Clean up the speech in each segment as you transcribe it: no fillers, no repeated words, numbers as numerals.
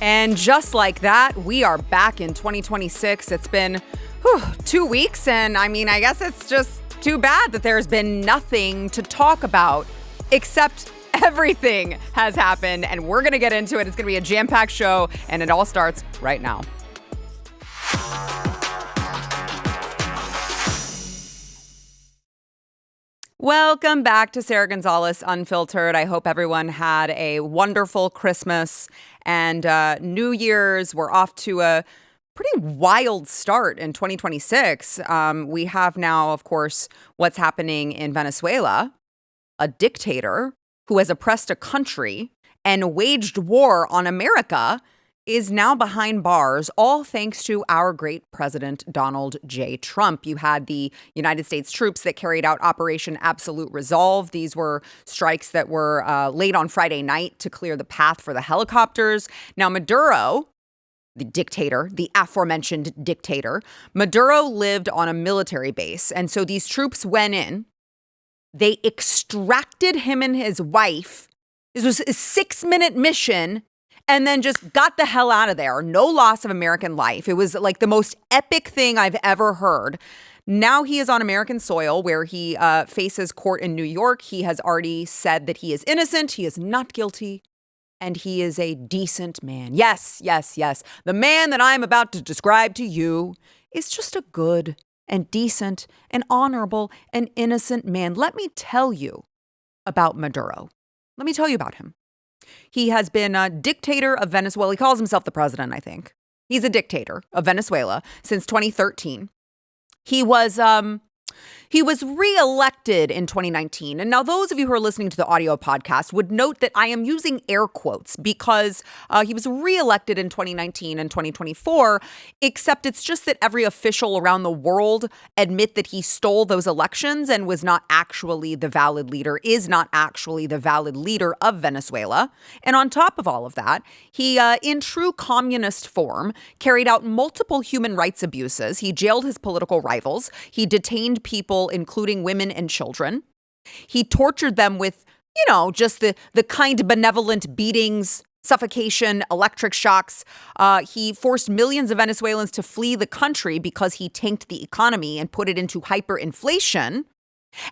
And just like that, we are back in 2026. It's been 2 weeks, and I guess it's just too bad that there's been nothing to talk about except everything has happened, and we're going to get into it. It's going to be a jam-packed show, and it all starts right now. Welcome back to Sara Gonzales Unfiltered. I hope everyone had a wonderful Christmas and New Year's. We're off to a pretty wild start in 2026. We have now, of course, what's happening in Venezuela, a dictator who has oppressed a country and waged war on America is now behind bars, all thanks to our great president, Donald J. Trump. You had the United States troops that carried out Operation Absolute Resolve. These were strikes that were laid on Friday night to clear the path for the helicopters. Now, Maduro, the dictator, the aforementioned dictator, Maduro lived on a military base. And so these troops went in. They extracted him and his wife. This was a 6-minute mission. And then just got the hell out of there. No loss of American life. It was like the most epic thing I've ever heard. Now he is on American soil where he faces court in New York. He has already said that he is innocent. He is not guilty. And he is a decent man. Yes, yes, yes. The man that I'm about to describe to you is just a good and decent and honorable and innocent man. Let me tell you about Maduro. Let me tell you about him. He has been a dictator of Venezuela. He calls himself the president, I think. He's a dictator of Venezuela since 2013. He was reelected in 2019. And now those of you who are listening to the audio podcast would note that I am using air quotes because he was reelected in 2019 and 2024, except it's just that every official around the world admit that he stole those elections and was not actually the valid leader, is not actually the valid leader of Venezuela. And on top of all of that, he, in true communist form, carried out multiple human rights abuses. He jailed his political rivals. He detained people, including women and children. He tortured them with, just the kind benevolent beatings, suffocation, electric shocks. He forced millions of Venezuelans to flee the country because he tanked the economy and put it into hyperinflation.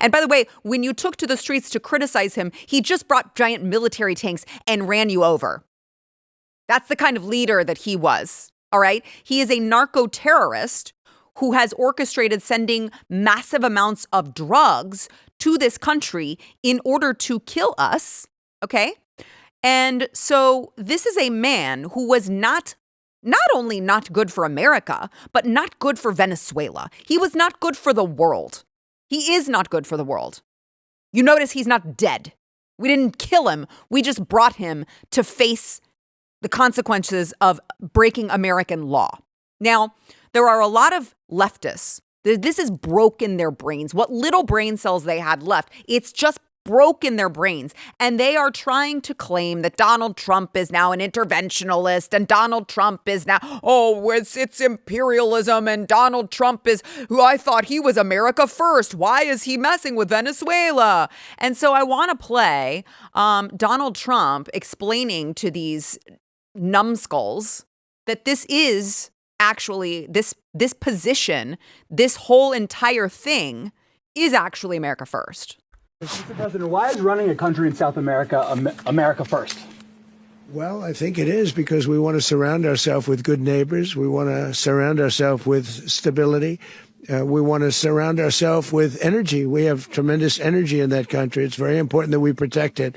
And by the way, when you took to the streets to criticize him, he just brought giant military tanks and ran you over. That's the kind of leader that he was, all right? He is a narco-terrorist who has orchestrated sending massive amounts of drugs to this country in order to kill us, okay? And so this is a man who was not only not good for America, but not good for Venezuela. He was not good for the world. He is not good for the world. You notice he's not dead. We didn't kill him. We just brought him to face the consequences of breaking American law. Now, there are a lot of leftists. This has broken their brains. What little brain cells they had left, it's just broken their brains. And they are trying to claim that Donald Trump is now an interventionalist and Donald Trump is now, it's imperialism and Donald Trump is, who I thought he was America first. Why is he messing with Venezuela? And so I want to play Donald Trump explaining to these numbskulls that this is actually, this position, this whole entire thing is actually America first. Mr. President, why is running a country in South America America first? Well, I think it is because we want to surround ourselves with good neighbors. We want to surround ourselves with stability. We want to surround ourselves with energy. We have tremendous energy in that country. It's very important that we protect it.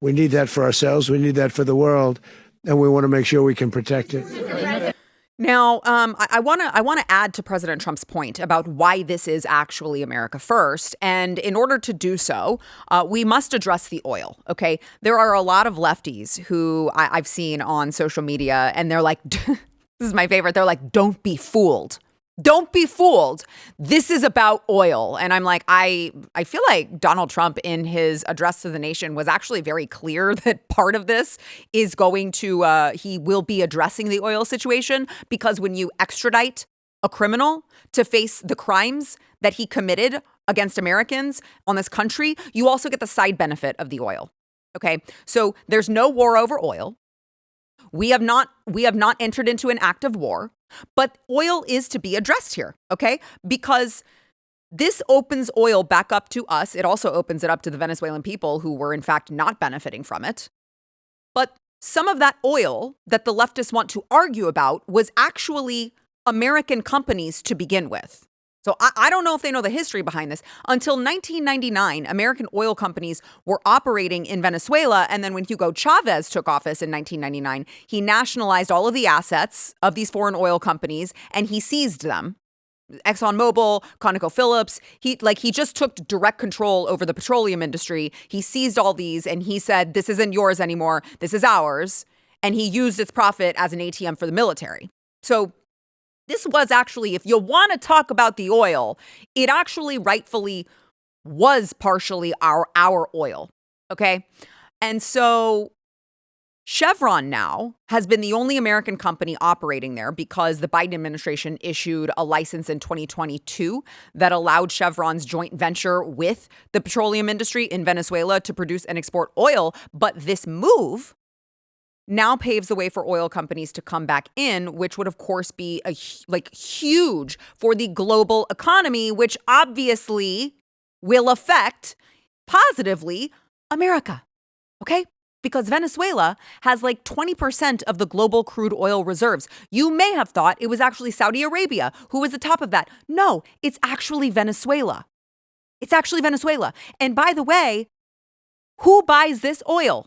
We need that for ourselves. We need that for the world. And we want to make sure we can protect it. Now, I want to add to President Trump's point about why this is actually America first. And in order to do so, we must address the oil. OK, there are a lot of lefties who I've seen on social media and they're like, this is my favorite. They're like, don't be fooled. Don't be fooled. This is about oil. And I'm like, I feel like Donald Trump in his address to the nation was actually very clear that part of this is going to, he will be addressing the oil situation, because when you extradite a criminal to face the crimes that he committed against Americans on this country, you also get the side benefit of the oil. Okay, so there's no war over oil. We have not entered into an act of war, but oil is to be addressed here, okay? Because this opens oil back up to us. It also opens it up to the Venezuelan people who were in fact not benefiting from it. But some of that oil that the leftists want to argue about was actually American companies to begin with. So I don't know if they know the history behind this. Until 1999, American oil companies were operating in Venezuela. And then when Hugo Chavez took office in 1999, he nationalized all of the assets of these foreign oil companies and he seized them. ExxonMobil, ConocoPhillips, he just took direct control over the petroleum industry. He seized all these and he said, this isn't yours anymore. This is ours. And he used its profit as an ATM for the military. So this was actually, if you want to talk about the oil, it actually rightfully was partially our oil, okay? And so Chevron now has been the only American company operating there because the Biden administration issued a license in 2022 that allowed Chevron's joint venture with the petroleum industry in Venezuela to produce and export oil. But this move now paves the way for oil companies to come back in, which would, of course, be huge for the global economy, which obviously will affect positively America. Okay? Because Venezuela has 20% of the global crude oil reserves. You may have thought it was actually Saudi Arabia who was the top of that. No, it's actually Venezuela. It's actually Venezuela. And by the way, who buys this oil?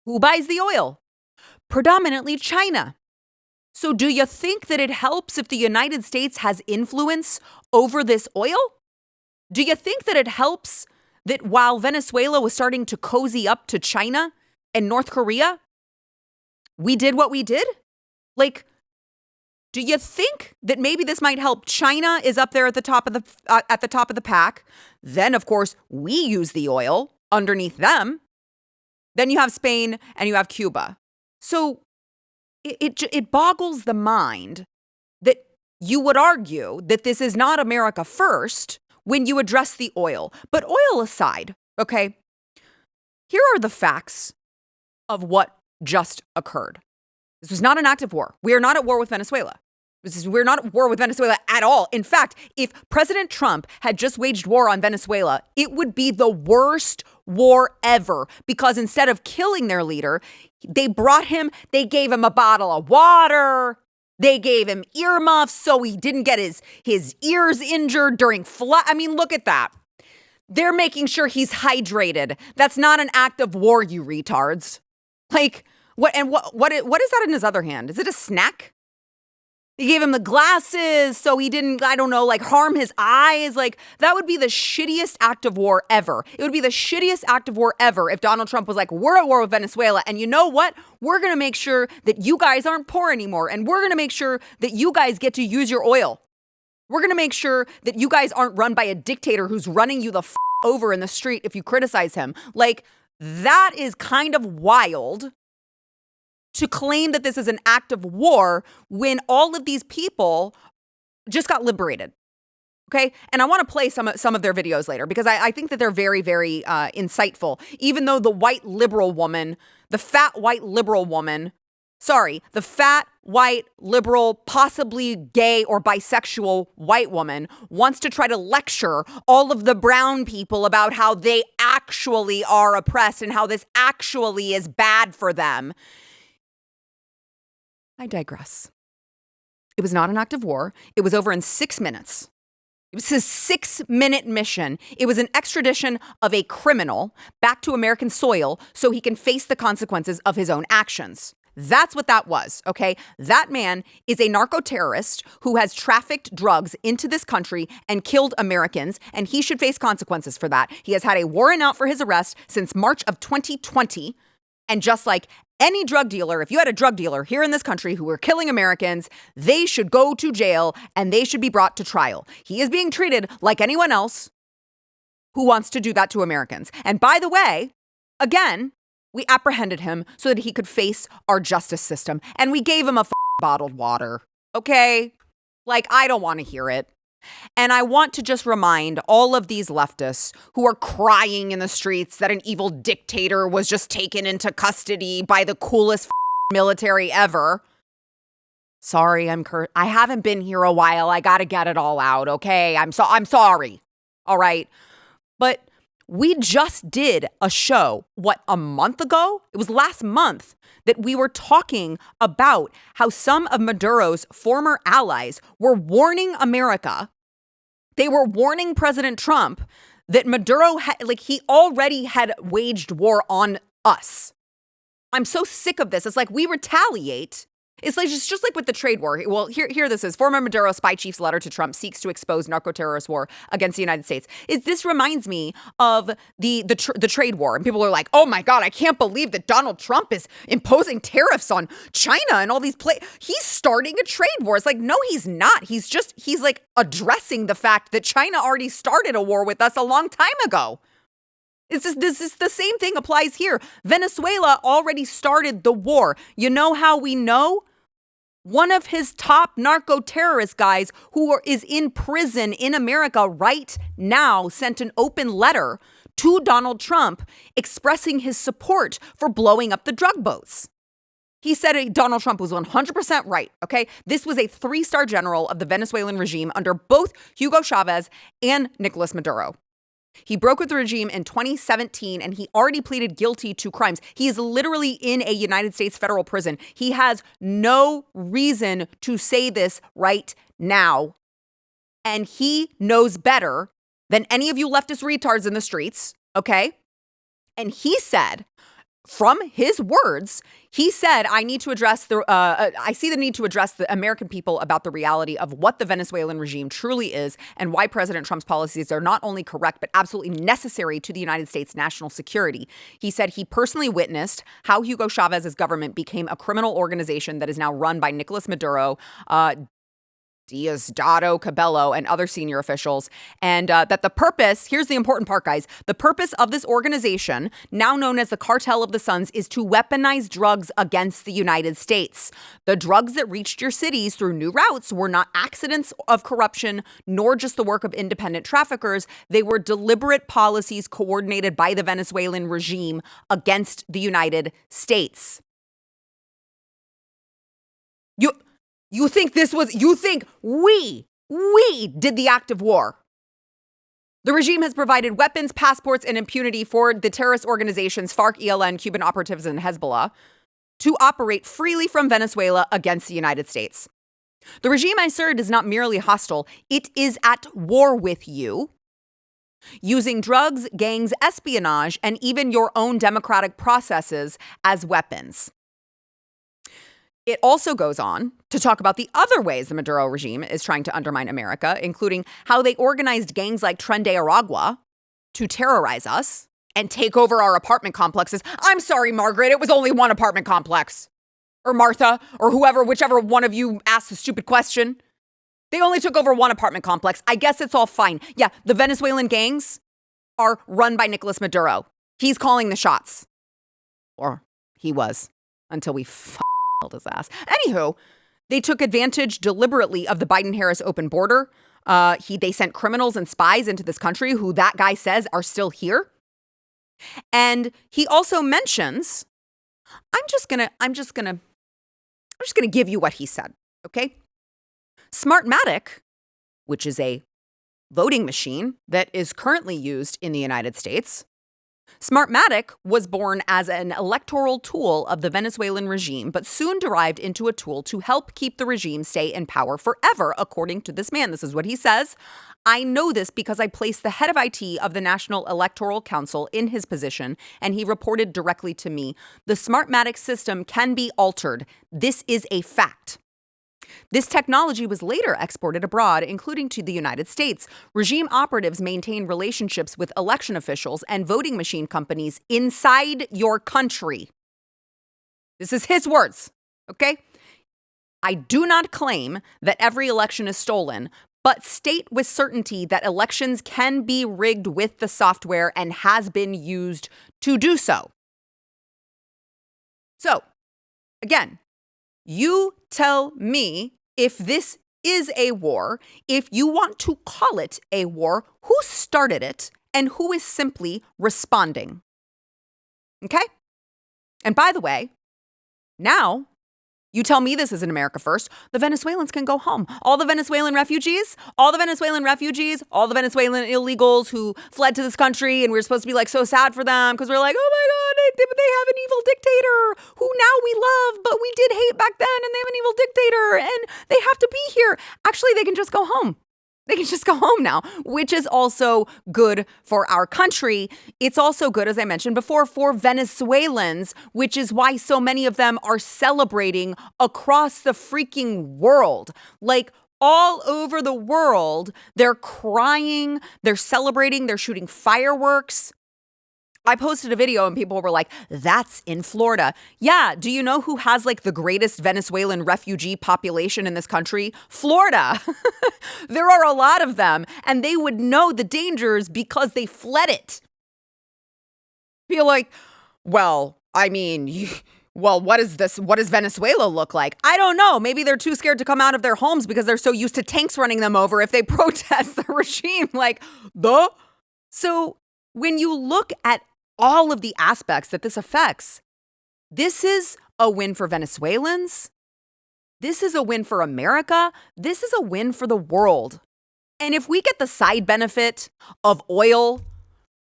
Who buys the oil? Predominantly China. So do you think that it helps if the United States has influence over this oil? Do you think that it helps that while Venezuela was starting to cozy up to China and North Korea, we did what we did? Do you think that maybe this might help? China is up there at the top of the pack. Then, of course, we use the oil underneath them. Then you have Spain and you have Cuba. So it boggles the mind that you would argue that this is not America first when you address the oil. But oil aside, okay, here are the facts of what just occurred. This was not an act of war. We are not at war with Venezuela. We're not at war with Venezuela at all. In fact, if President Trump had just waged war on Venezuela, it would be the worst war ever because instead of killing their leader, they gave him a bottle of water. They gave him earmuffs so he didn't get his ears injured during flight. I mean, look at that. They're making sure he's hydrated. That's not an act of war, you retards. What is that in his other hand? Is it a snack? He gave him the glasses so he didn't, harm his eyes. That would be the shittiest act of war ever. It would be the shittiest act of war ever if Donald Trump was like, we're at war with Venezuela. And you know what? We're going to make sure that you guys aren't poor anymore. And we're going to make sure that you guys get to use your oil. We're going to make sure that you guys aren't run by a dictator who's running you the over in the street if you criticize him. That is kind of wild to claim that this is an act of war when all of these people just got liberated. Okay. And I want to play some of their videos later because I think that they're very, very insightful. Even though the fat, white, liberal, possibly gay or bisexual white woman wants to try to lecture all of the brown people about how they actually are oppressed and how this actually is bad for them. I digress. It was not an act of war. It was over in 6 minutes. It was his 6-minute mission. It was an extradition of a criminal back to American soil so he can face the consequences of his own actions. That's what that was, okay? That man is a narco-terrorist who has trafficked drugs into this country and killed Americans, and he should face consequences for that. He has had a warrant out for his arrest since March of 2020, and just like any drug dealer, if you had a drug dealer here in this country who were killing Americans, they should go to jail and they should be brought to trial. He is being treated like anyone else who wants to do that to Americans. And by the way, again, we apprehended him so that he could face our justice system. And we gave him a bottled water. Okay? I don't want to hear it. And I want to just remind all of these leftists who are crying in the streets that an evil dictator was just taken into custody by the coolest military ever. Sorry, I haven't been here a while. I got to get it all out, okay? I'm sorry. All right. But we just did a show, a month ago? It was last month that we were talking about how some of Maduro's former allies were warning America. They were warning President Trump that Maduro he already had waged war on us. I'm so sick of this. It's like we retaliate. It's just like with the trade war. Well, here this is. Former Maduro spy chief's letter to Trump seeks to expose narco-terrorist war against the United States. This reminds me of the trade war. And people are like, oh my God, I can't believe that Donald Trump is imposing tariffs on China and all these he's starting a trade war. It's like, no, he's not. He's like addressing the fact that China already started a war with us a long time ago. This is the same thing applies here. Venezuela already started the war. You know how we know? One of his top narco-terrorist guys is in prison in America right now sent an open letter to Donald Trump expressing his support for blowing up the drug boats. He said Donald Trump was 100% right, okay? This was a 3-star general of the Venezuelan regime under both Hugo Chavez and Nicolás Maduro. He broke with the regime in 2017 and he already pleaded guilty to crimes. He is literally in a United States federal prison. He has no reason to say this right now. And he knows better than any of you leftist retards in the streets, okay? And he said, from his words, he said, I see the need to address the American people about the reality of what the Venezuelan regime truly is and why President Trump's policies are not only correct, but absolutely necessary to the United States' national security. He said he personally witnessed how Hugo Chavez's government became a criminal organization that is now run by Nicolás Maduro, Diosdado Cabello, and other senior officials, and that the purpose, here's the important part, guys, the purpose of this organization, now known as the Cartel of the Suns, is to weaponize drugs against the United States. The drugs that reached your cities through new routes were not accidents of corruption, nor just the work of independent traffickers. They were deliberate policies coordinated by the Venezuelan regime against the United States. You think we did the act of war. The regime has provided weapons, passports, and impunity for the terrorist organizations FARC, ELN, Cuban operatives, and Hezbollah to operate freely from Venezuela against the United States. The regime, I assert, is not merely hostile. It is at war with you, using drugs, gangs, espionage, and even your own democratic processes as weapons. It also goes on to talk about the other ways the Maduro regime is trying to undermine America, including how they organized gangs like Tren de Aragua to terrorize us and take over our apartment complexes. I'm sorry, Margaret, it was only one apartment complex. Or Martha, or whichever one of you asked the stupid question. They only took over one apartment complex. I guess it's all fine. Yeah, the Venezuelan gangs are run by Nicolás Maduro. He's calling the shots. Or he was, until we held his ass. Anywho, they took advantage deliberately of the Biden-Harris open border. They sent criminals and spies into this country who that guy says are still here. And he also mentions, I'm just gonna give you what he said, okay? Smartmatic, which is a voting machine that is currently used in the United States. Smartmatic was born as an electoral tool of the Venezuelan regime, but soon derived into a tool to help keep the regime stay in power forever, according to this man. This is what he says. I know this because I placed the head of IT of the National Electoral Council in his position, and he reported directly to me. The Smartmatic system can be altered. This is a fact. This technology was later exported abroad, including to the United States. Regime operatives maintain relationships with election officials and voting machine companies inside your country. This is his words, okay? I do not claim that every election is stolen, but state with certainty that elections can be rigged with the software and has been used to do so. So, again, you tell me if this is a war, if you want to call it a war, who started it and who is simply responding. Okay? And by the way, Now, you tell me this isn't America first. The Venezuelans can go home. All the Venezuelan refugees, all the Venezuelan illegals who fled to this country, and we're supposed to be like so sad for them because we're like, oh my God, they have an evil dictator who now we love, but we did hate back then, and they have an evil dictator, and they have to be here. Actually, they can just go home. They can just go home now, which is also good for our country. It's also good, as I mentioned before, for Venezuelans, which is why so many of them are celebrating across the freaking world. Like all over the world, they're crying, they're celebrating, they're shooting fireworks. I posted a video and people were like, that's in Florida. Yeah, do you know who has like the greatest Venezuelan refugee population in this country? Florida. There are a lot of them, and they would know the dangers because they fled it. Feel like, well, I mean, well, what is this? What does Venezuela look like? I don't know. Maybe they're too scared to come out of their homes because they're so used to tanks running them over if they protest the regime. So when you look at all of the aspects that this affects, this is a win for Venezuelans. This is a win for America. This is a win for the world. And if we get the side benefit of oil,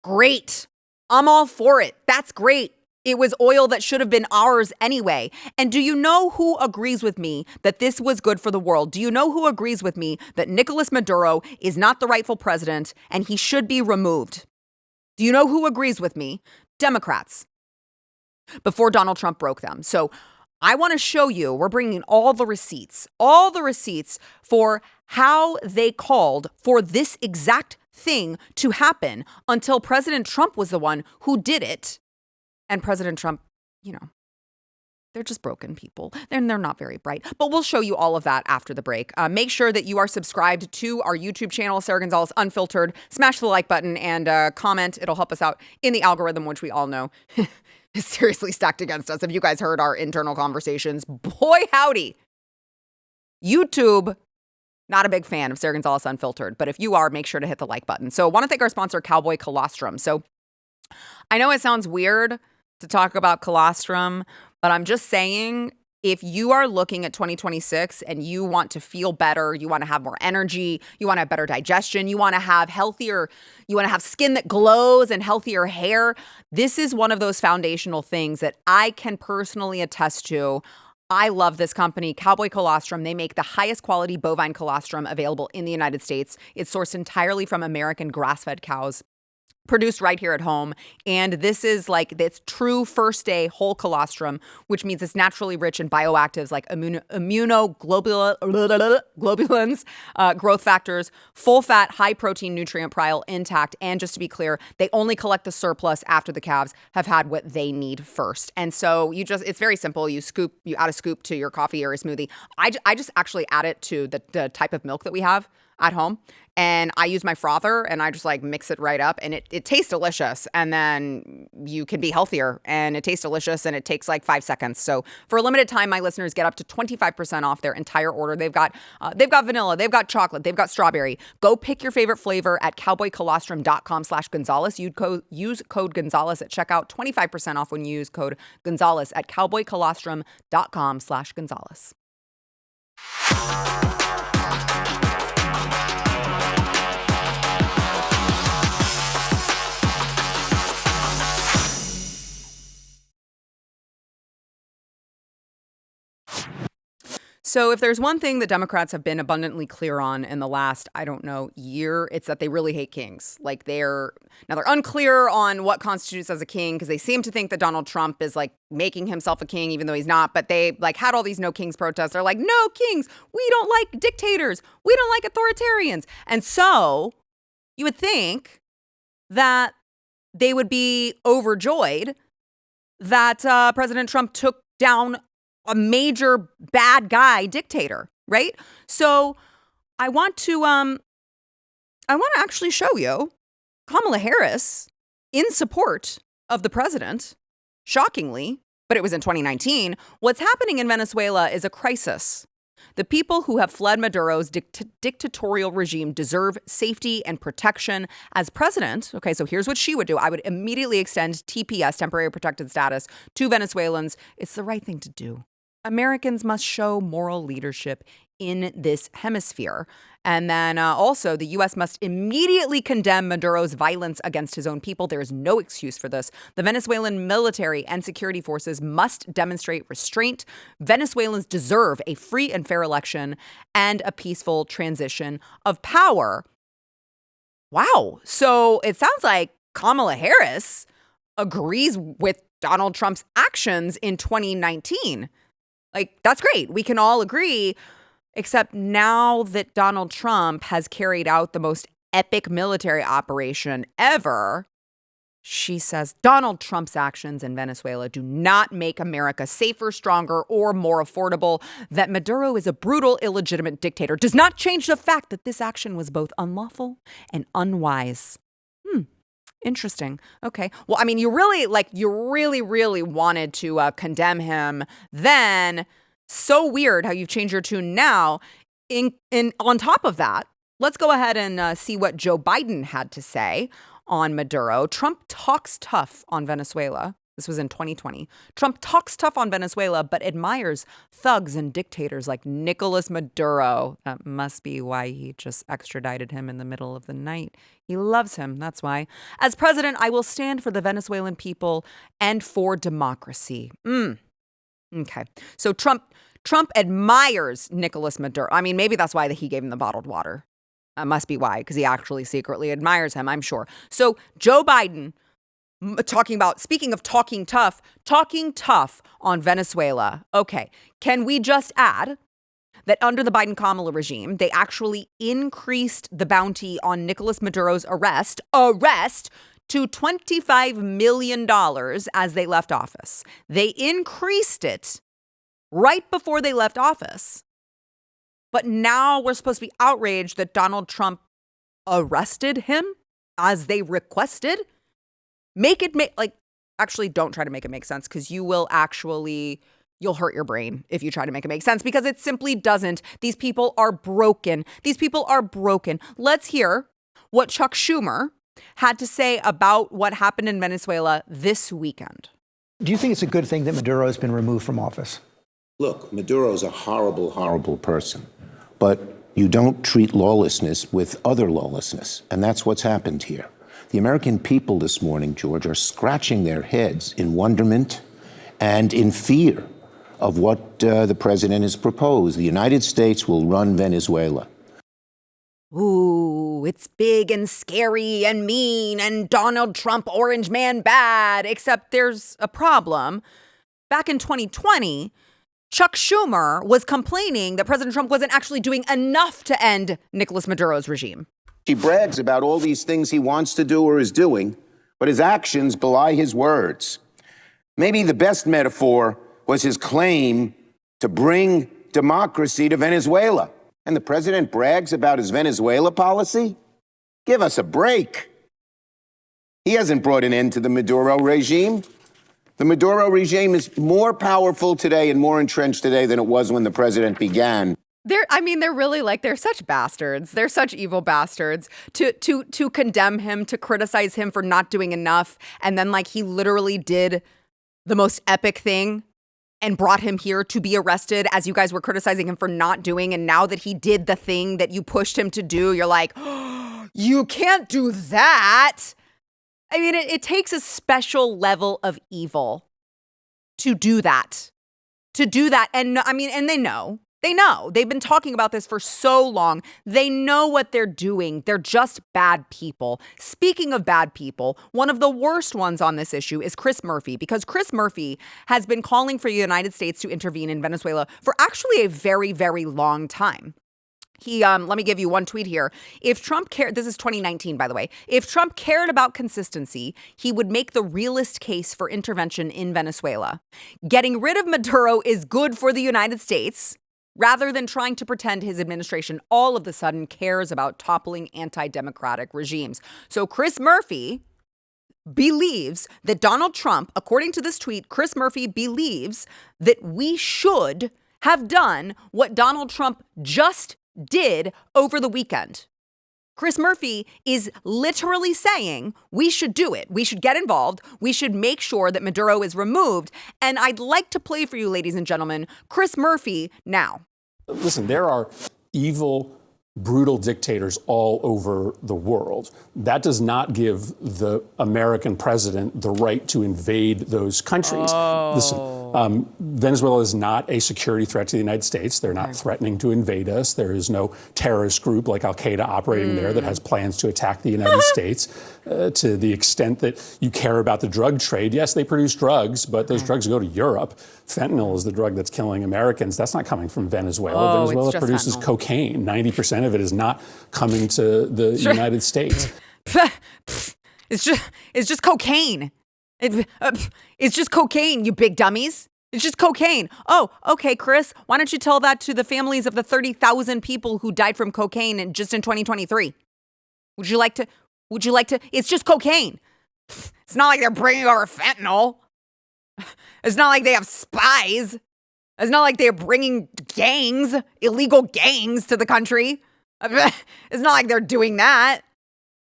great. I'm all for it. That's great. It was oil that should have been ours anyway. And do you know who agrees with me that this was good for the world? Do you know who agrees with me that Nicolás Maduro is not the rightful president and he should be removed? Do you know who agrees with me? Democrats. Before Donald Trump broke them. So I want to show you, we're bringing all the receipts for how they called for this exact thing to happen until President Trump was the one who did it. And President Trump, they're just broken people. They're not very bright. But we'll show you all of that after the break. Make sure that you are subscribed to our YouTube channel, Sara Gonzales Unfiltered. Smash the like button and comment. It'll help us out in the algorithm, which we all know is seriously stacked against us. Have you guys heard our internal conversations? Boy, howdy. YouTube, not a big fan of Sara Gonzales Unfiltered. But if you are, make sure to hit the like button. So I want to thank our sponsor, Cowboy Colostrum. So I know it sounds weird to talk about colostrum, but I'm just saying, if you are looking at 2026 and you want to feel better, you want to have more energy, you want to have better digestion, you want to have healthier, you want to have skin that glows and healthier hair, this is one of those foundational things that I can personally attest to. I love this company, Cowboy Colostrum. They make the highest quality bovine colostrum available in the United States. It's sourced entirely from American grass-fed cows, produced right here at home. And this is like this true first day whole colostrum, which means it's naturally rich in bioactives like immunoglobulins, growth factors, full fat, high protein nutrient profile intact. And just to be clear, they only collect the surplus after the calves have had what they need first. And so it's very simple. You add a scoop to your coffee or a smoothie. I just actually add it to the type of milk that we have at home. And I use my frother and I just like mix it right up and it tastes delicious. And then you can be healthier and it tastes delicious and it takes like 5 seconds. So for a limited time, my listeners get up to 25% off their entire order. They've got vanilla, they've got chocolate, they've got strawberry. Go pick your favorite flavor at cowboycolostrum.com/Gonzales. Use code Gonzales at checkout. 25% off when you use code Gonzales at cowboycolostrum.com/Gonzales. So if there's one thing that Democrats have been abundantly clear on in the last, year, it's that they really hate kings. Like they're unclear on what constitutes as a king because they seem to think that Donald Trump is like making himself a king, even though he's not. But they like had all these no kings protests. They're like, no kings. We don't like dictators. We don't like authoritarians. And so you would think that they would be overjoyed that President Trump took down a major bad guy dictator, right? So I want to actually show you Kamala Harris in support of the president, shockingly, but it was in 2019. What's happening in Venezuela is a crisis. The people who have fled Maduro's dictatorial regime deserve safety and protection. As president, okay, so here's what she would do. I would immediately extend TPS, temporary protected status, to Venezuelans. It's the right thing to do. Americans must show moral leadership in this hemisphere. And then also, the U.S. must immediately condemn Maduro's violence against his own people. There is no excuse for this. The Venezuelan military and security forces must demonstrate restraint. Venezuelans deserve a free and fair election and a peaceful transition of power. Wow. So it sounds like Kamala Harris agrees with Donald Trump's actions in 2019. Like, that's great. We can all agree. Except now that Donald Trump has carried out the most epic military operation ever, she says Donald Trump's actions in Venezuela do not make America safer, stronger, or more affordable. That Maduro is a brutal, illegitimate dictator does not change the fact that this action was both unlawful and unwise. Interesting. Okay. Well, I mean, you really wanted to condemn him then. So weird how you've changed your tune now. On top of that, let's go ahead and see what Joe Biden had to say on Maduro. Trump talks tough on Venezuela. This was in 2020. Trump talks tough on Venezuela, but admires thugs and dictators like Nicolás Maduro. That must be why he just extradited him in the middle of the night. He loves him. That's why. As president, I will stand for the Venezuelan people and for democracy. Okay. So Trump admires Nicolás Maduro. I mean, maybe that's why he gave him the bottled water. That must be why, because he actually secretly admires him, I'm sure. So Joe Biden speaking of talking tough on Venezuela. Okay. Can we just add that under the Biden-Kamala regime, they actually increased the bounty on Nicolás Maduro's arrest to $25 million as they left office. They increased it right before they left office. But now we're supposed to be outraged that Donald Trump arrested him as they requested. Actually, don't try to make it make sense, because you'll hurt your brain if you try to make it make sense, because it simply doesn't. These people are broken. Let's hear what Chuck Schumer had to say about what happened in Venezuela this weekend. Do you think it's a good thing that Maduro has been removed from office? Look, Maduro's a horrible, horrible person. But you don't treat lawlessness with other lawlessness. And that's what's happened here. The American people this morning, George, are scratching their heads in wonderment and in fear of what the president has proposed. The United States will run Venezuela. Ooh, it's big and scary and mean and Donald Trump, orange man bad, except there's a problem. Back in 2020, Chuck Schumer was complaining that President Trump wasn't actually doing enough to end Nicolás Maduro's regime. He brags about all these things he wants to do or is doing, but his actions belie his words. Maybe the best metaphor was his claim to bring democracy to Venezuela. And the president brags about his Venezuela policy? Give us a break. He hasn't brought an end to the Maduro regime. The Maduro regime is more powerful today and more entrenched today than it was when the president began. They're such bastards. They're such evil bastards to condemn him, to criticize him for not doing enough. And then he literally did the most epic thing and brought him here to be arrested as you guys were criticizing him for not doing. And now that he did the thing that you pushed him to do, you're like, oh, you can't do that. I mean, it takes a special level of evil to do that. And they know. They've been talking about this for so long. They know what they're doing. They're just bad people. Speaking of bad people, one of the worst ones on this issue is Chris Murphy, because Chris Murphy has been calling for the United States to intervene in Venezuela for actually a very, very long time. He, let me give you one tweet here. If Trump cared, this is 2019, by the way. If Trump cared about consistency, he would make the realist case for intervention in Venezuela. Getting rid of Maduro is good for the United States, rather than trying to pretend his administration all of a sudden cares about toppling anti-democratic regimes. So Chris Murphy believes that Donald Trump, according to this tweet, Chris Murphy believes that we should have done what Donald Trump just did over the weekend. Chris Murphy is literally saying we should do it. We should get involved. We should make sure that Maduro is removed. And I'd like to play for you, ladies and gentlemen, Chris Murphy now. Listen, there are evil, brutal dictators all over the world. That does not give the American president the right to invade those countries. Listen, Venezuela is not a security threat to the United States. They're not threatening to invade us. There is no terrorist group like Al-Qaeda operating there that has plans to attack the United States. To the extent that you care about the drug trade, yes, they produce drugs, but those drugs go to Europe. Fentanyl is the drug that's killing Americans. That's not coming from Venezuela. Venezuela produces cocaine. 90% of it is not coming to the United States. It's just cocaine. It's just cocaine, you big dummies. It's just cocaine. Oh, okay, Chris, why don't you tell that to the families of the 30,000 people who died from cocaine just in 2023? Would you like to? It's just cocaine. It's not like they're bringing over fentanyl. It's not like they have spies. It's not like they're bringing gangs, illegal gangs to the country. It's not like they're doing that,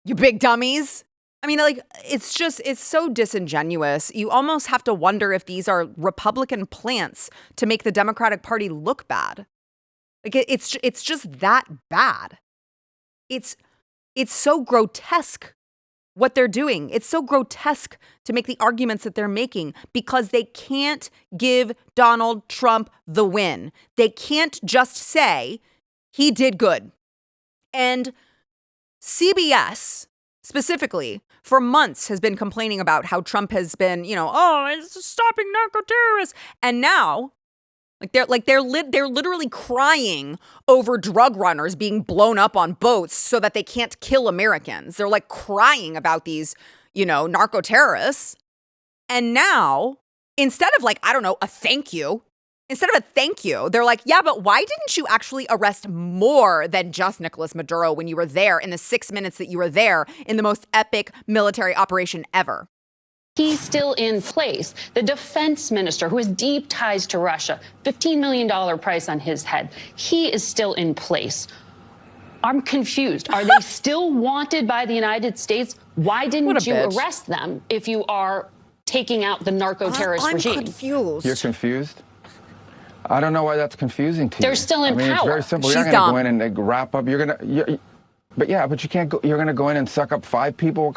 you big dummies. I mean, like, it's so disingenuous. You almost have to wonder if these are Republican plants to make the Democratic Party look bad. Like, it's just that bad. It's so grotesque what they're doing. It's so grotesque to make the arguments that they're making because they can't give Donald Trump the win. They can't just say he did good. And CBS specifically for months has been complaining about how Trump has been, it's stopping narco-terrorists. And now, they're literally crying over drug runners being blown up on boats so that they can't kill Americans. They're like crying about these, narco-terrorists. And now, instead of a thank you, they're like, yeah, but why didn't you actually arrest more than just Nicolás Maduro when you were there in the 6 minutes that you were there in the most epic military operation ever? He's still in place. The defense minister, who has deep ties to Russia, $15 million price on his head, he is still in place. I'm confused. Are they still wanted by the United States? Why didn't you arrest them if you are taking out the narco-terrorist regime? I'm confused. You're confused? I don't know why that's confusing to you. They're still in power. It's very simple. She's You're not going to go in and wrap up. But you can't go. You're going to go in and suck up 5 people.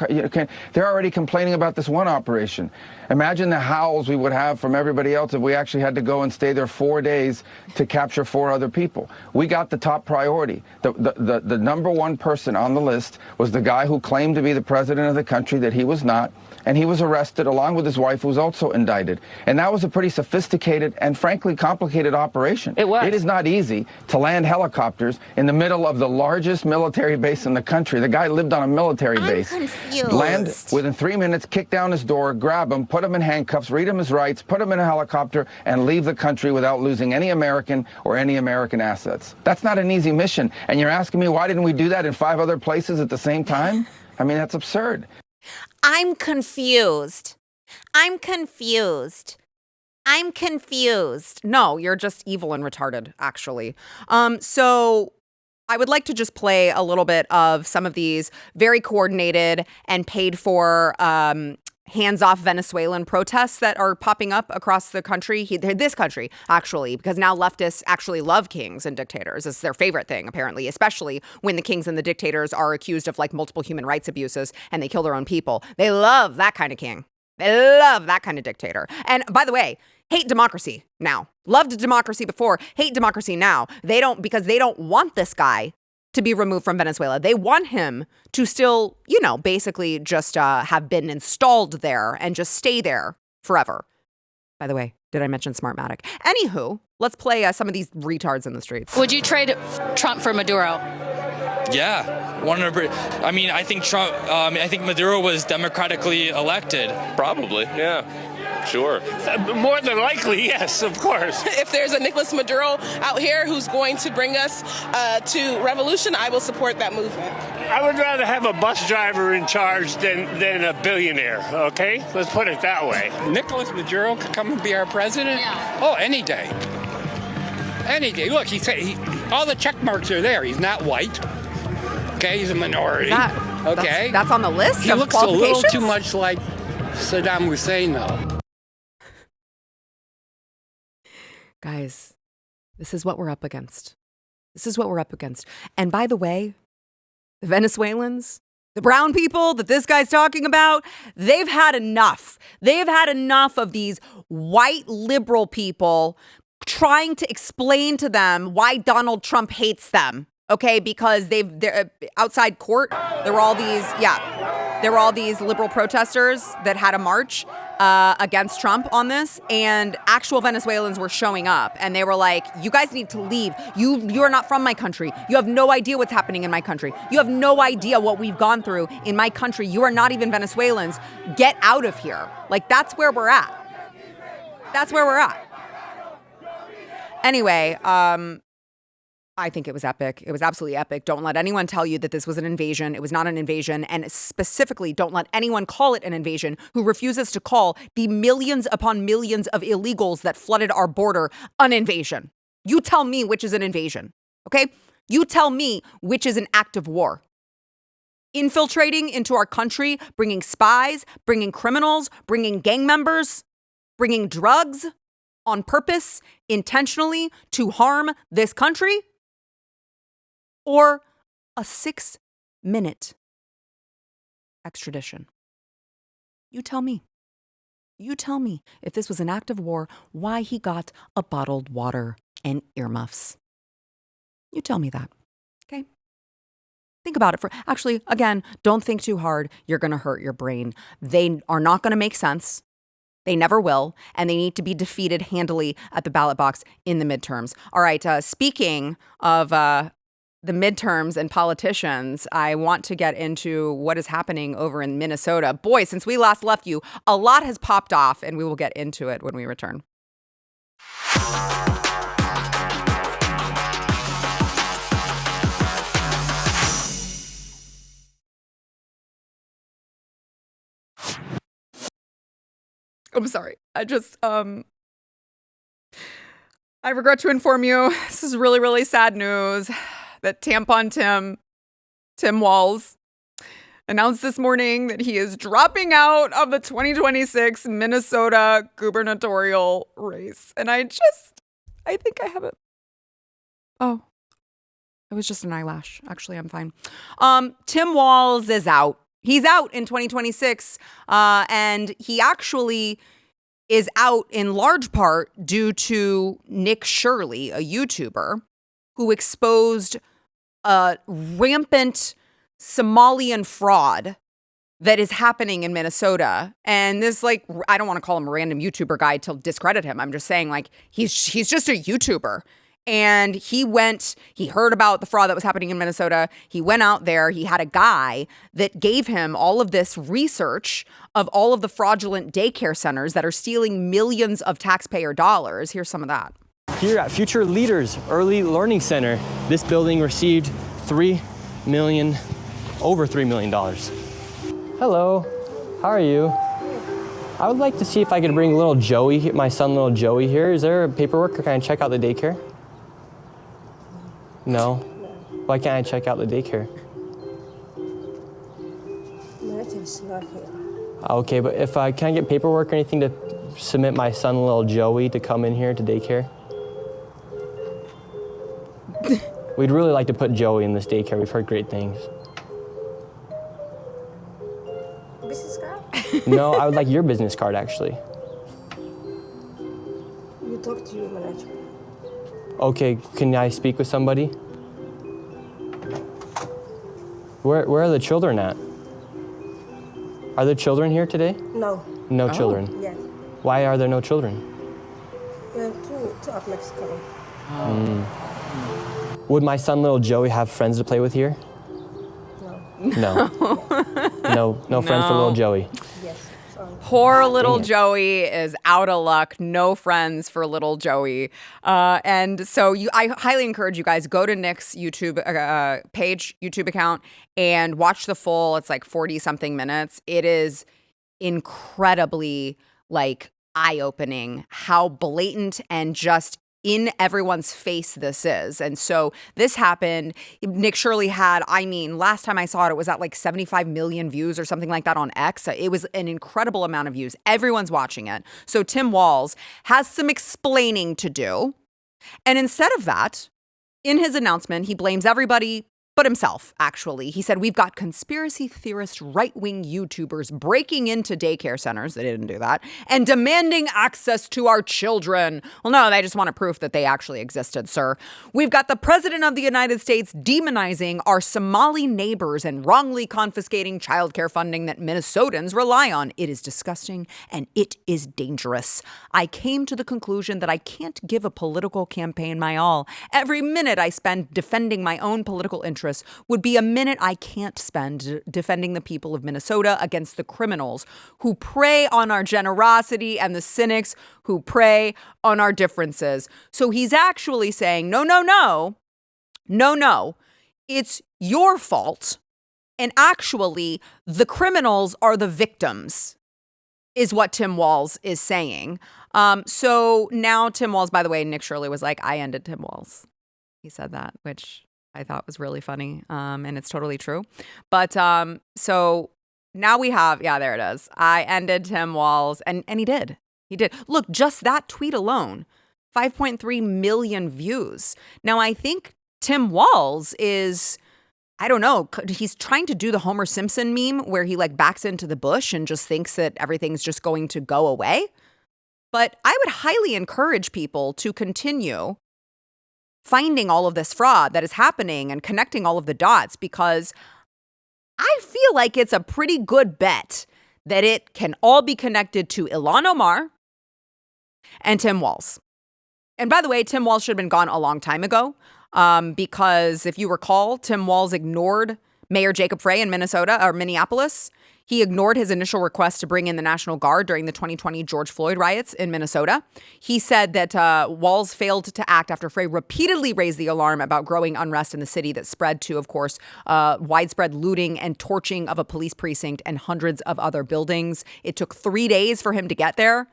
They're already complaining about this one operation. Imagine the howls we would have from everybody else if we actually had to go and stay there 4 days to capture 4 other people. We got the top priority. The number one person on the list was the guy who claimed to be the president of the country that he was not. And he was arrested along with his wife, who was also indicted. And that was a pretty sophisticated and frankly complicated operation. It was. It is not easy to land helicopters in the middle of the largest military base in the country. The guy lived on a military base. I'm confused. Land within 3 minutes, kick down his door, grab him, put him in handcuffs, read him his rights, put him in a helicopter, and leave the country without losing any American or any American assets. That's not an easy mission. And you're asking me why didn't we do that in 5 other places at the same time? I mean, that's absurd. I'm confused. No, you're just evil and retarded, actually. So I would like to just play a little bit of some of these very coordinated and paid for hands-off Venezuelan protests that are popping up across the country, this country, actually, because now leftists actually love kings and dictators. It's their favorite thing, apparently, especially when the kings and the dictators are accused of multiple human rights abuses and they kill their own people. They love that kind of king. They love that kind of dictator. And by the way, hate democracy now. Loved democracy before, hate democracy now. Because they don't want this guy to be removed from Venezuela. They want him to still, basically just have been installed there and just stay there forever. By the way, did I mention Smartmatic? Anywho, let's play some of these retards in the streets. Would you trade Trump for Maduro? Yeah, 100%. I mean, I think I think Maduro was democratically elected. Probably, yeah. Sure. More than likely, yes, of course. If there's a Nicolás Maduro out here who's going to bring us to revolution, I will support that movement. I would rather have a bus driver in charge than a billionaire, okay? Let's put it that way. Nicolás Maduro could come and be our president? Yeah. Oh, any day. anything. Look, all the check marks are there. He's not white. Okay, he's a minority. Okay, that's on the list. He looks a little too much like Saddam Hussein, though. Guys, this is what we're up against. This is what we're up against. And by the way, the Venezuelans, the brown people that this guy's talking about, they've had enough. They've had enough of these white liberal people trying to explain to them why Donald Trump hates them. Okay, because they're outside court. There were all these liberal protesters that had a march against Trump on this, and actual Venezuelans were showing up, and they were like, "You guys need to leave. You are not from my country. You have no idea what's happening in my country. You have no idea what we've gone through in my country. You are not even Venezuelans. Get out of here." Like, that's where we're at. That's where we're at. Anyway, I think it was epic. It was absolutely epic. Don't let anyone tell you that this was an invasion. It was not an invasion. And specifically, don't let anyone call it an invasion who refuses to call the millions upon millions of illegals that flooded our border an invasion. You tell me which is an invasion, okay? You tell me which is an act of war. Infiltrating into our country, bringing spies, bringing criminals, bringing gang members, bringing drugs on purpose, intentionally to harm this country? Or a 6-minute extradition? You tell me. You tell me if this was an act of war, why he got a bottled water and earmuffs. You tell me that, okay? Think about it actually, again, don't think too hard. You're going to hurt your brain. They are not going to make sense. They never will, and they need to be defeated handily at the ballot box in the midterms. All right, speaking of the midterms and politicians, I want to get into what is happening over in Minnesota. Boy, since we last left you, a lot has popped off, and we will get into it when we return. I'm sorry. I regret to inform you, this is really, really sad news, that Tampon Tim Walz, announced this morning that he is dropping out of the 2026 Minnesota gubernatorial race. And I think I have it. Oh, it was just an eyelash. Actually, I'm fine. Tim Walz is out. He's out in 2026. And he actually is out in large part due to Nick Shirley, a YouTuber, who exposed a rampant Somalian fraud that is happening in Minnesota. And this, like, I don't want to call him a random YouTuber guy to discredit him. I'm just saying, like, he's just a YouTuber. And he heard about the fraud that was happening in Minnesota. He went out there. He had a guy that gave him all of this research of all of the fraudulent daycare centers that are stealing millions of taxpayer dollars. Here's some of that. Here at Future Leaders Early Learning Center, this building received over $3 million. Hello, how are you? I would like to see if I could bring little Joey, my son little Joey here. Is there paperwork or can I check out the daycare? No? Why can't I check out the daycare? Nothing's not here. Okay, but if can I get paperwork or anything to submit my son little Joey to come in here to daycare? We'd really like to put Joey in this daycare. We've heard great things. Business card? No, I would like your business card, actually. You talk to your manager. Okay, can I speak with somebody? Where are the children at? Are there children here today? No. No children? Yeah. Why are there no children? Two of Mexico. Would my son, little Joey, have friends to play with here? No. No friends for little Joey. Yes. Sorry. Poor little Joey is out of luck. No friends for little Joey. And so I highly encourage you guys, go to Nick's YouTube page, YouTube account, and watch the full, it's like 40-something minutes. It is incredibly, like, eye-opening how blatant and just in everyone's face this is. And so this happened. Nick Shirley had, last time I saw it, it was at like 75 million views or something like that on X. It was an incredible amount of views. Everyone's watching it. So Tim Walz has some explaining to do. And instead of that, in his announcement, he blames everybody but himself, actually. He said, we've got conspiracy theorist right-wing YouTubers breaking into daycare centers, they didn't do that, and demanding access to our children. Well, no, they just want proof that they actually existed, sir. We've got the president of the United States demonizing our Somali neighbors and wrongly confiscating childcare funding that Minnesotans rely on. It is disgusting and it is dangerous. I came to the conclusion that I can't give a political campaign my all. Every minute I spend defending my own political interests would be a minute I can't spend defending the people of Minnesota against the criminals who prey on our generosity and the cynics who prey on our differences. So he's actually saying, no, it's your fault. And actually, the criminals are the victims, is what Tim Walz is saying. So now Tim Walz, by the way, Nick Shirley was like, I ended Tim Walz. He said that, which I thought was really funny, and it's totally true. But so now we have, there it is. I ended Tim Walz, and he did. He did. Look, just that tweet alone, 5.3 million views. Now, I think Tim Walz is, I don't know, he's trying to do the Homer Simpson meme where he like backs into the bush and just thinks that everything's just going to go away. But I would highly encourage people to continue finding all of this fraud that is happening and connecting all of the dots, because I feel like it's a pretty good bet that it can all be connected to Ilhan Omar and Tim Walz. And by the way, Tim Walz should have been gone a long time ago, because if you recall, Tim Walz ignored Mayor Jacob Frey in Minneapolis. He ignored his initial request to bring in the National Guard during the 2020 George Floyd riots in Minnesota. He said that Walz failed to act after Frey repeatedly raised the alarm about growing unrest in the city that spread to, of course, widespread looting and torching of a police precinct and hundreds of other buildings. It took 3 days for him to get there,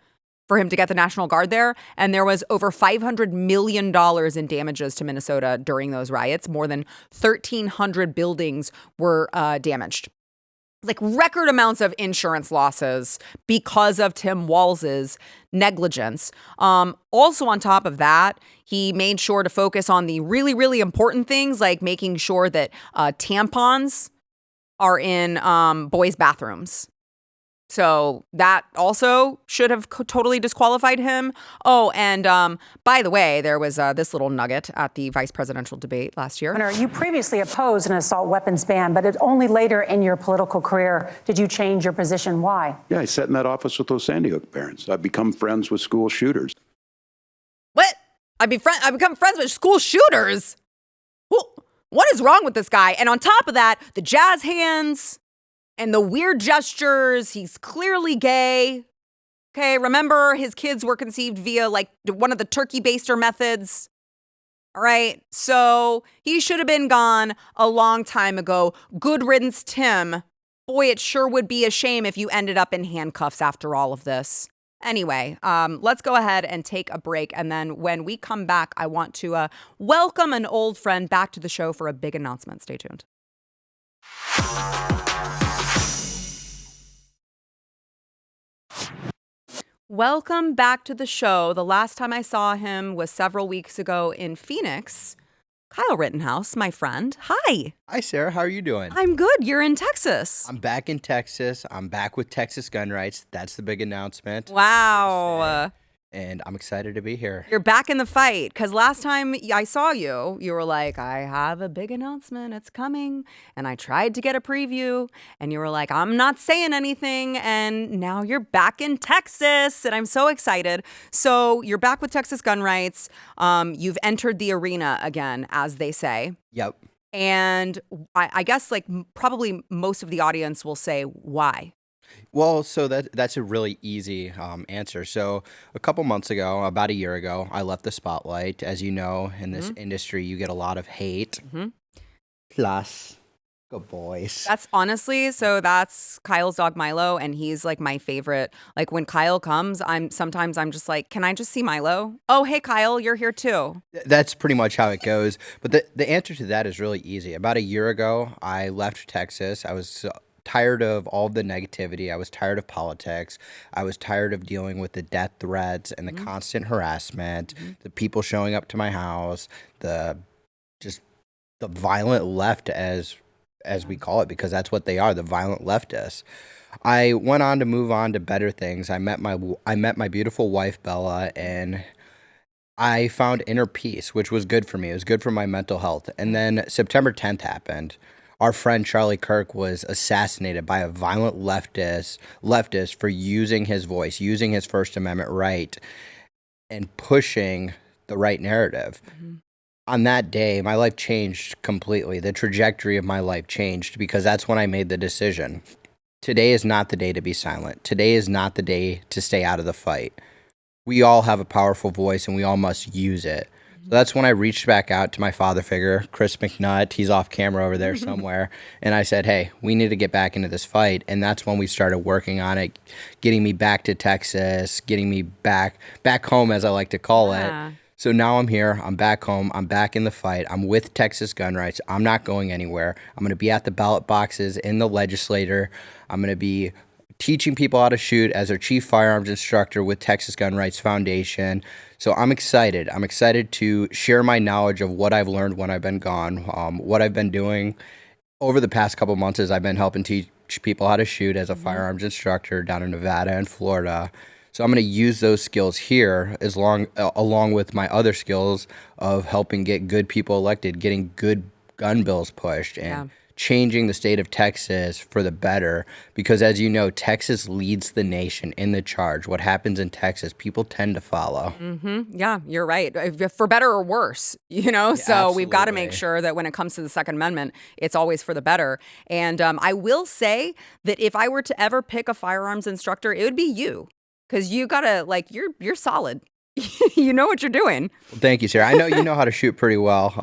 for him to get the National Guard there. And there was over $500 million in damages to Minnesota during those riots. More than 1,300 buildings were damaged. Like record amounts of insurance losses because of Tim Walz's negligence. Also on top of that, he made sure to focus on the really, really important things, like making sure that tampons are in boys' bathrooms. So that also should have totally disqualified him. Oh, and by the way, there was this little nugget at the vice presidential debate last year. You previously opposed an assault weapons ban, but only later in your political career did you change your position. Why? Yeah, I sat in that office with those Sandy Hook parents. I've become friends with school shooters. What? I've become friends with school shooters? What is wrong with this guy? And on top of that, the jazz hands and the weird gestures. He's clearly gay. Okay, remember his kids were conceived via like one of the turkey baster methods. All right, so he should have been gone a long time ago. Good riddance, Tim. Boy, it sure would be a shame if you ended up in handcuffs after all of this. Anyway, let's go ahead and take a break. And then when we come back, I want to welcome an old friend back to the show for a big announcement. Stay tuned. Welcome back to the show. The last time I saw him was several weeks ago in Phoenix. Kyle Rittenhouse, my friend. Hi. Hi, Sarah. How are you doing? I'm good. You're in Texas. I'm back in Texas. I'm back with Texas gun rights. That's the big announcement. Wow. And I'm excited to be here. You're back in the fight, because last time I saw you, you were like, I have a big announcement. It's coming. And I tried to get a preview, and you were like, I'm not saying anything. And now you're back in Texas, and I'm so excited. So you're back with Texas gun rights. You've entered the arena again, as they say. Yep. And I guess like probably most of the audience will say, why? Well, so that's a really easy answer. So a couple months ago, about a year ago, I left the spotlight. As you know, in this industry, you get a lot of hate. Plus, Good boys. That's honestly, so that's Kyle's dog Milo, and he's like my favorite. Like when Kyle comes, sometimes I'm just like, can I just see Milo? Oh, hey Kyle, you're here too. That's pretty much how it goes. But the answer to that is really easy. About a year ago, I left Texas. I was tired of all the negativity. I was tired of politics. I was tired of dealing with the death threats and the constant harassment, the people showing up to my house, the violent left as we call it, because that's what they are, the violent leftists. I went on to move on to better things. I met my beautiful wife Bella, and I found inner peace, which was good for me. It was good for my mental health. And then September 10th happened. Our friend Charlie Kirk was assassinated by a violent leftist for using his voice, using his First Amendment right, and pushing the right narrative. On that day, my life changed completely. The trajectory of my life changed because that's when I made the decision. Today is not the day to be silent. Today is not the day to stay out of the fight. We all have a powerful voice and we all must use it. So that's when I reached back out to my father figure, Chris McNutt. He's off camera over there somewhere. And I said, hey, we need to get back into this fight. And that's when we started working on it, getting me back to Texas, getting me back home, as I like to call it. So now I'm here, I'm back home, I'm back in the fight, I'm with Texas gun rights, I'm not going anywhere. I'm going to be at the ballot boxes in the legislature. I'm going to be teaching people how to shoot as their chief firearms instructor with Texas Gun Rights Foundation. So I'm excited. I'm excited to share my knowledge of what I've learned when I've been gone. What I've been doing over the past couple months is I've been helping teach people how to shoot as a firearms instructor down in Nevada and Florida. So I'm going to use those skills here along with my other skills of helping get good people elected, getting good gun bills pushed, and changing the state of Texas for the better. Because as you know, Texas leads the nation in the charge. What happens in Texas, people tend to follow. Yeah, you're right. For better or worse, so absolutely. We've got to make sure that when it comes to the Second Amendment, it's always for the better. And I will say that if I were to ever pick a firearms instructor, it would be you. Because you gotta, you're solid. You know what you're doing. Well, thank you, Sarah. I know you know how to shoot pretty well.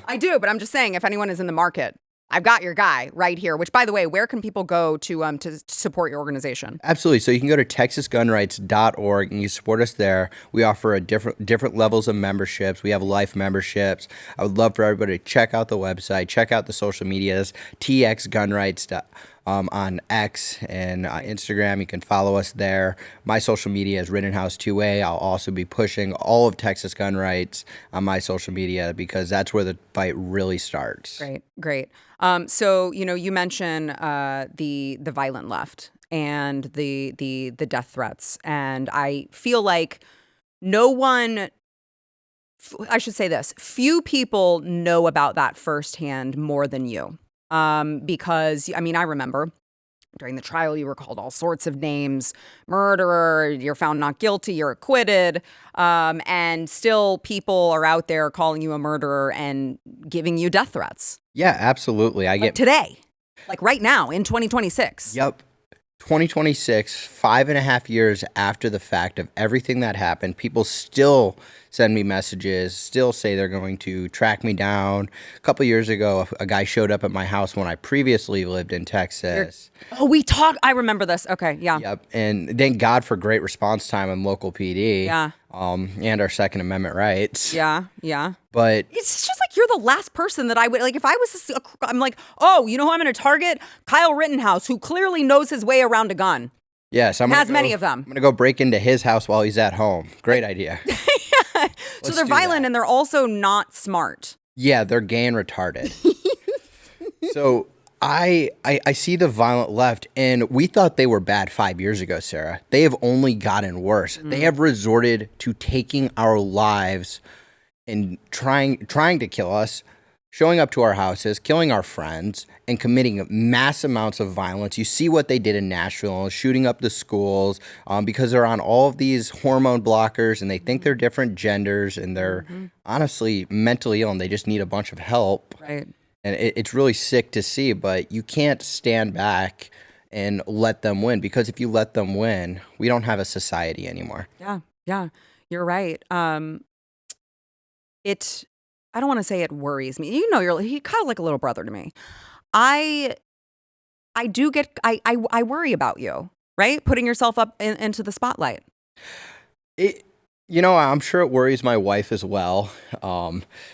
I do, but I'm just saying, if anyone is in the market, I've got your guy right here. Which, by the way, where can people go to support your organization? Absolutely. So you can go to texasgunrights.org and you support us there. We offer a different levels of memberships. We have life memberships. I would love for everybody to check out the website, check out the social medias, txgunrights.org. On X and Instagram. You can follow us there. My social media is Rittenhouse2A. I'll also be pushing all of Texas gun rights on my social media because that's where the fight really starts. Great. So, you mentioned the violent left and the death threats. And I feel like I should say this, few people know about that firsthand more than you. Because, I remember during the trial, you were called all sorts of names, murderer, you're found not guilty, you're acquitted. And still people are out there calling you a murderer and giving you death threats. Yeah, absolutely. I get today, right now in 2026. Yep. 2026, 5.5 years after the fact of everything that happened, people still send me messages, still say they're going to track me down. A couple years ago, a guy showed up at my house when I previously lived in Texas. I remember this. Okay, yeah. Yep, and thank God for great response time in local PD. Yeah. And our Second Amendment rights. Yeah. But it's just like you're the last person that I would, if I was, I'm like, oh, you know who I'm going to target? Kyle Rittenhouse, who clearly knows his way around a gun. Yes, many of them. I'm going to go break into his house while he's at home. Great idea. So they're violent and they're also not smart. Yeah, they're gay and retarded. So I see the violent left, and we thought they were bad 5 years ago, Sarah. They have only gotten worse. They have resorted to taking our lives and trying to kill us, showing up to our houses, killing our friends, and committing mass amounts of violence. You see what they did in Nashville, shooting up the schools because they're on all of these hormone blockers, and they think they're different genders, and they're honestly mentally ill, and they just need a bunch of help. Right. And it's really sick to see, but you can't stand back and let them win, because if you let them win, we don't have a society anymore. Yeah, you're right. I don't want to say it worries me. You're kind of like a little brother to me. I do get, I worry about you, right? Putting yourself up into the spotlight. I'm sure it worries my wife as well.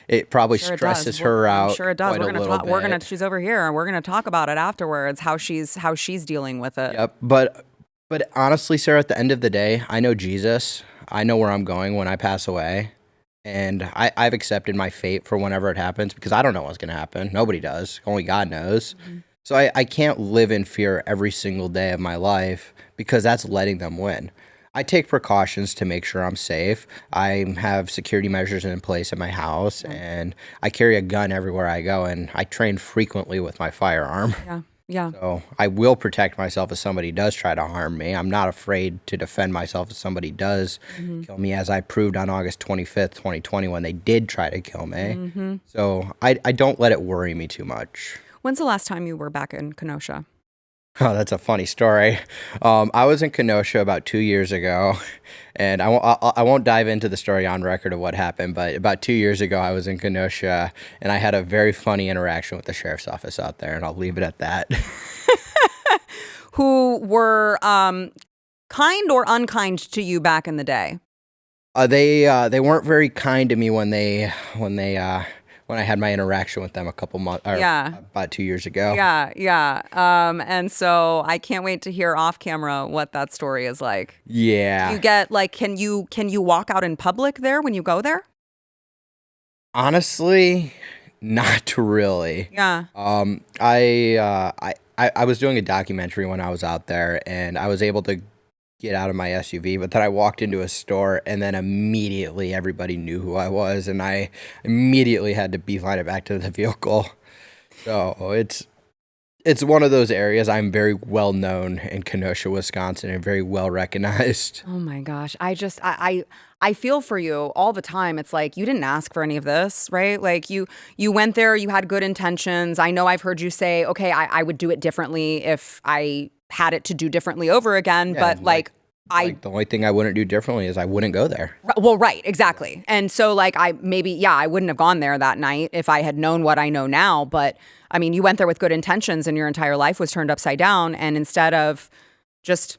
It probably stresses her out. I'm sure it does. Quite a little bit. She's over here and we're going to talk about it afterwards, how she's dealing with it. Yep. But honestly, Sarah, at the end of the day, I know Jesus. I know where I'm going when I pass away. And I've accepted my fate for whenever it happens because I don't know what's going to happen. Nobody does. Only God knows. Mm-hmm. So I can't live in fear every single day of my life because that's letting them win. I take precautions to make sure I'm safe. I have security measures in place at my house, and I carry a gun everywhere I go, and I train frequently with my firearm. Yeah. So I will protect myself if somebody does try to harm me. I'm not afraid to defend myself if somebody does kill me, as I proved on August 25th, 2020, when they did try to kill me. Mm-hmm. So I don't let it worry me too much. When's the last time you were back in Kenosha? Oh, that's a funny story. I was in Kenosha about 2 years ago, and I won't dive into the story on record of what happened, but about 2 years ago, I was in Kenosha, and I had a very funny interaction with the sheriff's office out there, and I'll leave it at that. Who were kind or unkind to you back in the day? They weren't very kind to me when I had my interaction with them a couple months, about 2 years ago. Yeah. And so I can't wait to hear off camera what that story is like. Yeah. You get can you walk out in public there when you go there? Honestly, not really. Yeah. I was doing a documentary when I was out there, and I was able to get out of my SUV, but then I walked into a store, and then immediately everybody knew who I was, and I immediately had to beeline it back to the vehicle. So it's one of those areas. I'm very well known in Kenosha, Wisconsin, and very well recognized. Oh my gosh. I feel for you all the time. It's like, you didn't ask for any of this, right? Like you went there, you had good intentions. I know I've heard you say, okay, I would do it differently if I had it to do differently over again. Yeah, but the only thing I wouldn't do differently is I wouldn't go there. Well, right, exactly. And so I wouldn't have gone there that night if I had known what I know now. But I mean, you went there with good intentions and your entire life was turned upside down. And instead of just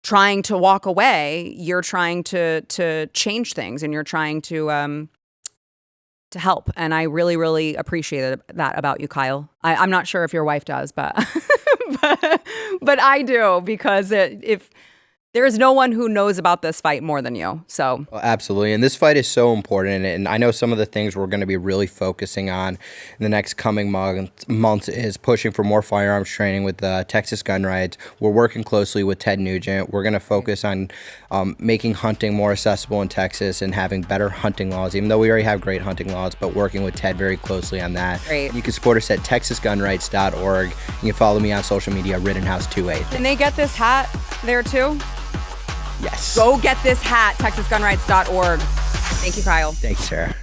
trying to walk away, you're trying to change things, and you're trying to help. And I really, really appreciate that about you, Kyle. I'm not sure if your wife does, but but I do, because if there is no one who knows about this fight more than you. So absolutely. And this fight is so important. And I know some of the things we're going to be really focusing on in the next coming months is pushing for more firearms training with Texas gun rights. We're working closely with Ted Nugent. We're going to focus on making hunting more accessible in Texas and having better hunting laws, even though we already have great hunting laws, but working with Ted very closely on that. Great. You can support us at texasgunrights.org. You can follow me on social media, Rittenhouse28. Can they get this hat there too? Yes. Go get this hat, texasgunrights.org. Thank you, Kyle. Thank you, Sarah.